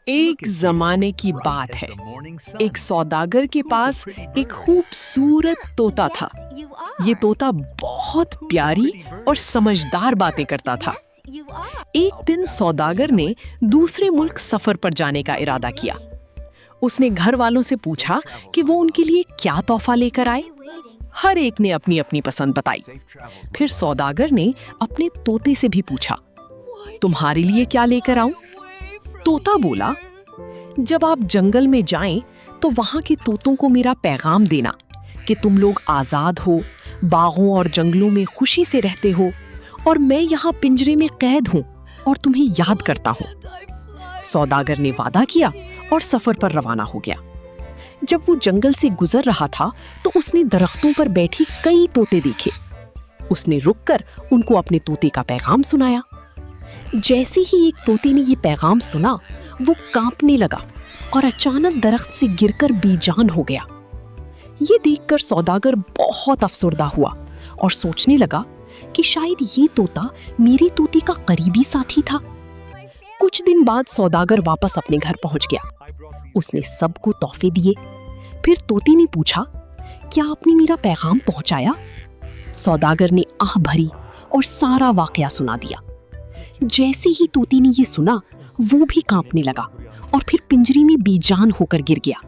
एक जमाने की बात है। एक सौदागर के पास एक खूबसूरत तोता था। ये तोता बहुत प्यारी और समझदार बातें करता था। एक दिन सौदागर ने दूसरे मुल्क सफर पर जाने का इरादा किया। उसने घर वालों से पूछा कि वो उनके लिए क्या तोहफा लेकर आए। हर एक ने अपनी अपनी पसंद बताई। फिर सौदागर ने अपने तोते से भी पूछा, तुम्हारे लिए क्या लेकर आऊं? तोता बोला, जब आप जंगल में जाएं तो वहां के तोतों को मेरा पैगाम देना कि तुम लोग आजाद हो, बागों और जंगलों में खुशी से रहते हो और मैं यहाँ पिंजरे में कैद हूँ और तुम्हें याद करता हूँ। सौदागर ने वादा किया और सफर पर रवाना हो गया। जब वो जंगल से गुजर रहा था तो उसने दरख्तों पर बैठी कई तोते देखे। उसने रुककर उनको अपने तोते का पैगाम सुनाया। जैसे ही एक तोते ने ये पैगाम सुना, वो कांपने लगा और अचानक दरख्त से गिरकर बेजान हो गया। ये देखकर सौदागर बहुत अफसुर्दा हुआ और सोचने लगा कि शायद ये तोता मेरी तोते का करीबी साथी था। कुछ दिन बाद सौदागर वापस अपने घर पहुंच गया। उसने सबको तोहफे दिए। फिर तोते ने पूछा, क्या आपने मेरा पैगाम पहुंचाया? सौदागर ने आह भरी और सारा वाकया सुना दिया। जैसे ही तोते ने ये सुना, वो भी कांपने लगा और फिर पिंजरे में बेजान होकर गिर गया।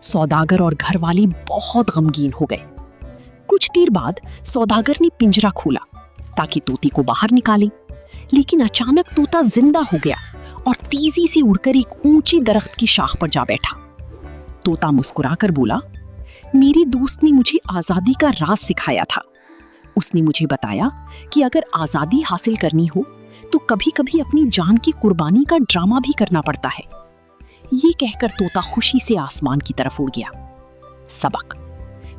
सौदागर और घर वाले बहुत गमगीन हो गए। कुछ देर बाद सौदागर ने पिंजरा खोला ताकि तोते को बाहर निकाले, लेकिन अचानक तोता जिंदा हो गया और तेजी से उड़कर एक ऊंचे दरख्त की शाख पर जा बैठा। तोता मुस्कुराकर बोला, मेरे दोस्त ने मुझे आजादी का राज सिखाया था। उसने मुझे बताया कि अगर आजादी हासिल करनी हो तो कभी-कभी अपनी जान की कुर्बानी का ड्रामा भी करना पड़ता है। ये कहकर तोता खुशी से आसमान की तरफ उड़ गया। सबक।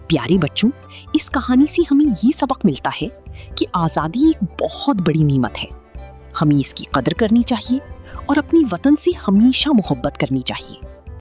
प्यारे बच्चों, इस कहानी से हमें ये सबक मिलता है कि आजादी एक बहुत बड़ी नेमत है। हमें इसकी कदर करनी चाहिए और अपनी वतन से हमेशा मोहब्बत करनी चाहिए।